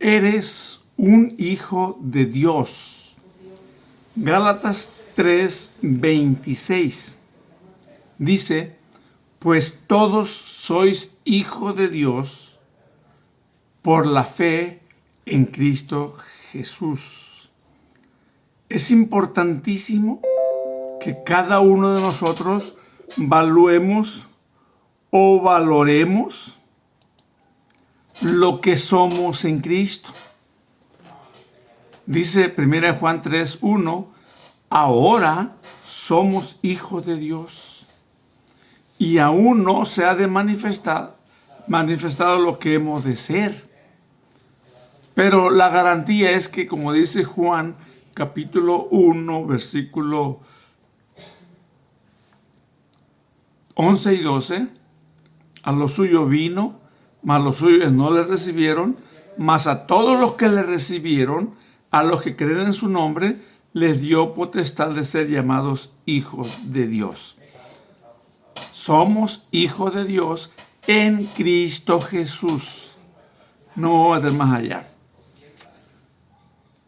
eres un hijo de Dios. Gálatas 3:26 dice, pues todos sois hijos de Dios por la fe en Cristo Jesús. Es importantísimo que cada uno de nosotros valuemos o valoremos lo que somos en Cristo. Dice 1 Juan 3:1, ahora somos hijos de Dios y aún no se ha de manifestado lo que hemos de ser. Pero la garantía es que, como dice Juan capítulo 1, versículo 11 y 12, a lo suyo vino, mas los suyos no le recibieron, mas a todos los que le recibieron, a los que creen en su nombre, les dio potestad de ser llamados hijos de Dios. Somos hijos de Dios en Cristo Jesús. No vamos a ir más allá.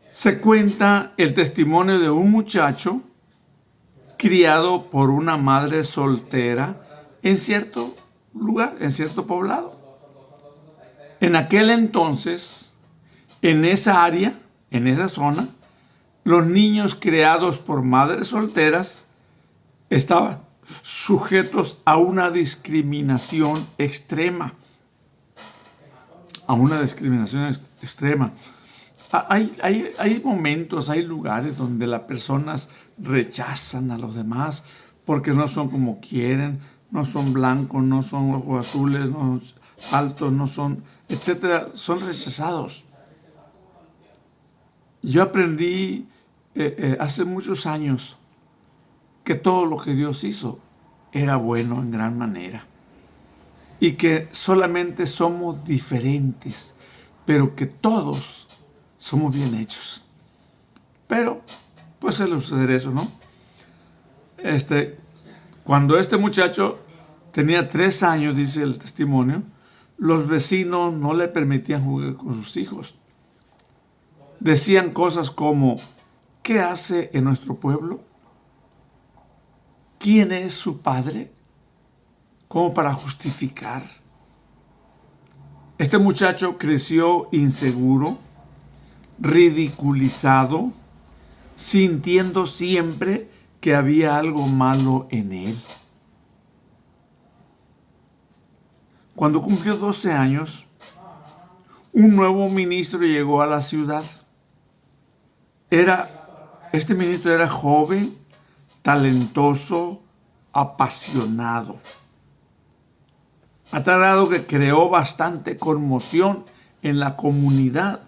Se cuenta el testimonio de un muchacho criado por una madre soltera en cierto lugar, en cierto poblado. En aquel entonces, en esa área, en esa zona, los niños criados por madres solteras estaban sujetos a una discriminación extrema. A una discriminación extrema. Hay momentos, hay lugares donde las personas rechazan a los demás porque no son como quieren, no son blancos, no son ojos azules, no son altos, no son, etcétera, son rechazados. Yo aprendí hace muchos años que todo lo que Dios hizo era bueno en gran manera y que solamente somos diferentes, pero que todos somos bien hechos. Pero, pues se le sucederá eso, ¿no? Cuando este muchacho tenía 3 años, dice el testimonio, los vecinos no le permitían jugar con sus hijos. Decían cosas como, ¿qué hace en nuestro pueblo? ¿Quién es su padre? Como para justificar. Este muchacho creció inseguro, ridiculizado, sintiendo siempre que había algo malo en él. Cuando cumplió 12 años, un nuevo ministro llegó a la ciudad. Este ministro era joven, talentoso, apasionado. A tal grado que creó bastante conmoción en la comunidad.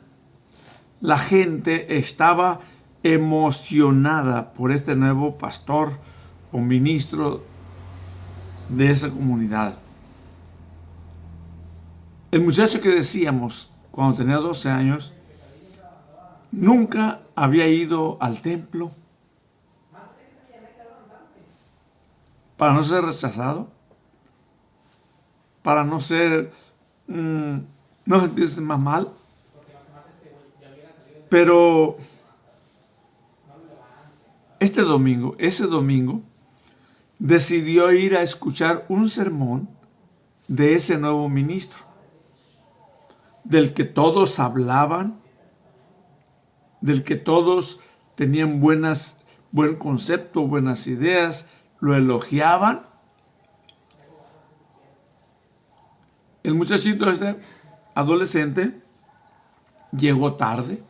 La gente estaba emocionada por este nuevo pastor o ministro de esa comunidad. El muchacho que decíamos cuando tenía 12 años nunca había ido al templo para no ser rechazado, para no ser, no sentirse más mal. Pero ese domingo, decidió ir a escuchar un sermón de ese nuevo ministro, del que todos hablaban, del que todos tenían buen concepto, buenas ideas, lo elogiaban. El muchachito adolescente llegó tarde,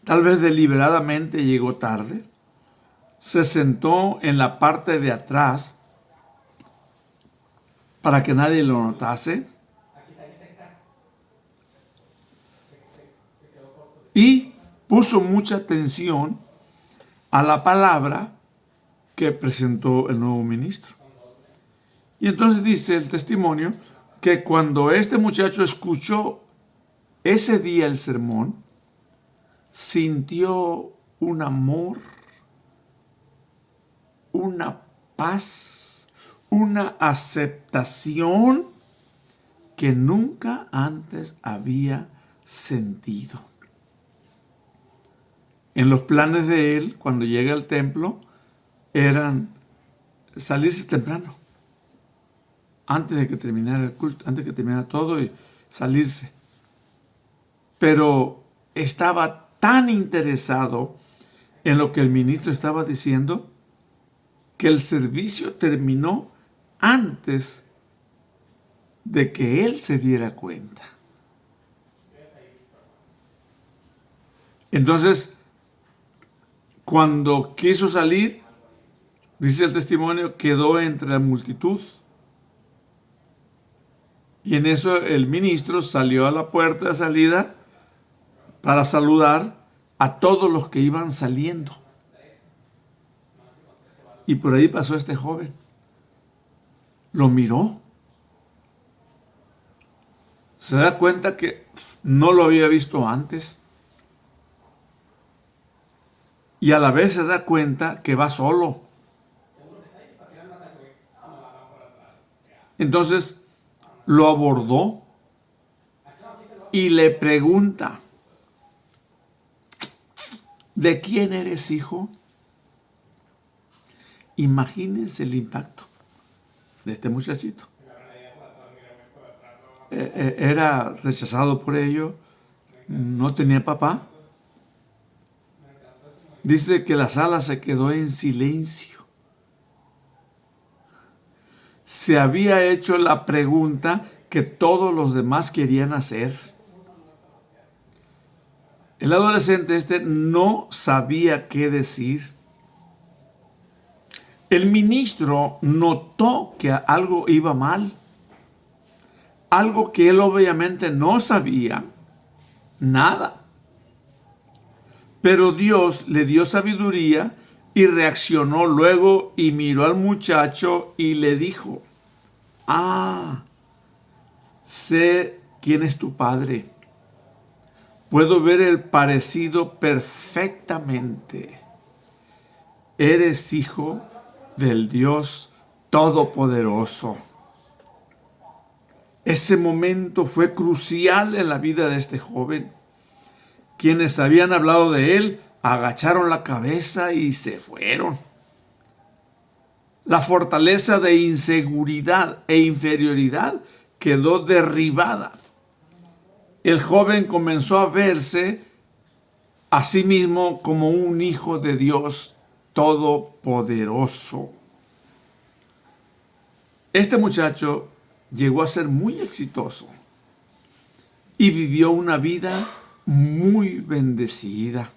tal vez deliberadamente llegó tarde, se sentó en la parte de atrás para que nadie lo notase y puso mucha atención a la palabra que presentó el nuevo ministro. Y entonces dice el testimonio que cuando este muchacho escuchó ese día el sermón, sintió un amor, una paz, una aceptación que nunca antes había sentido. En los planes de él, cuando llega al templo, eran salirse temprano, antes de que terminara el culto, antes de que terminara todo y salirse. Pero estaba tan interesado en lo que el ministro estaba diciendo que el servicio terminó antes de que él se diera cuenta. Entonces, cuando quiso salir, dice el testimonio, quedó entre la multitud. Y en eso el ministro salió a la puerta de salida para saludar a todos los que iban saliendo. Y por ahí pasó este joven. Lo miró. Se da cuenta que no lo había visto antes. Y a la vez se da cuenta que va solo. Entonces lo abordó y le pregunta: ¿de quién eres hijo? Imagínense el impacto de este muchachito. Era rechazado por ellos, no tenía papá. Dice que la sala se quedó en silencio. Se había hecho la pregunta que todos los demás querían hacer. El adolescente no sabía qué decir. El ministro notó que algo iba mal. Algo que él obviamente no sabía nada. Pero Dios le dio sabiduría y reaccionó luego y miró al muchacho y le dijo: sé quién es tu padre. Puedo ver el parecido perfectamente. Eres hijo del Dios Todopoderoso. Ese momento fue crucial en la vida de este joven. Quienes habían hablado de él agacharon la cabeza y se fueron. La fortaleza de inseguridad e inferioridad quedó derribada. El joven comenzó a verse a sí mismo como un hijo de Dios Todopoderoso. Este muchacho llegó a ser muy exitoso y vivió una vida muy bendecida.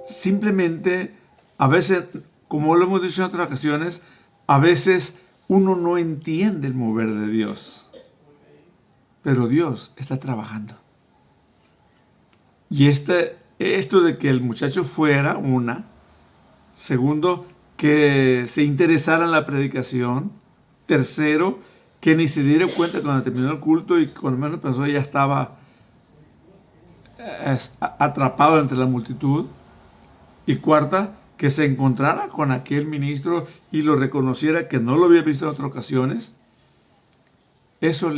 Simplemente, a veces, como lo hemos dicho en otras ocasiones, a veces uno no entiende el mover de Dios. Pero Dios está trabajando. Y esto de que el muchacho fuera segundo, que se interesara en la predicación, tercero, que ni se diera cuenta cuando terminó el culto y cuando menos pensó ya estaba atrapado entre la multitud, y cuarta, que se encontrara con aquel ministro y lo reconociera que no lo había visto en otras ocasiones. Eso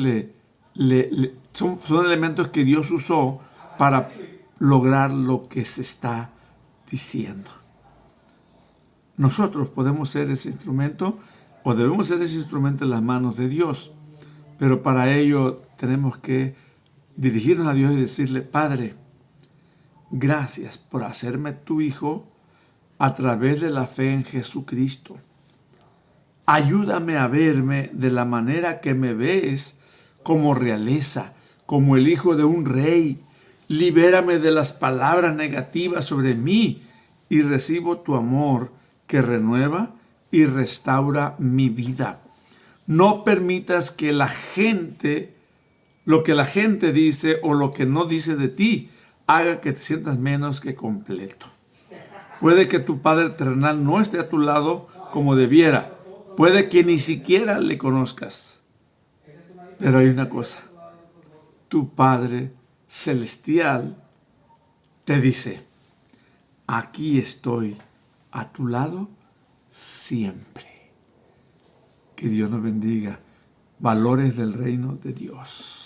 son elementos que Dios usó para lograr lo que se está diciendo. Nosotros podemos ser ese instrumento, o debemos ser ese instrumento en las manos de Dios, pero para ello tenemos que dirigirnos a Dios y decirle: Padre, gracias por hacerme tu hijo a través de la fe en Jesucristo. Ayúdame a verme de la manera que me ves, como realeza, como el hijo de un rey. Libérame de las palabras negativas sobre mí y recibo tu amor que renueva y restaura mi vida. No permitas que lo que la gente dice o lo que no dice de ti, haga que te sientas menos que completo. Puede que tu Padre terrenal no esté a tu lado como debiera. Puede que ni siquiera le conozcas. Pero hay una cosa. Tu Padre celestial te dice: aquí estoy a tu lado siempre. Que Dios nos bendiga. Valores del reino de Dios.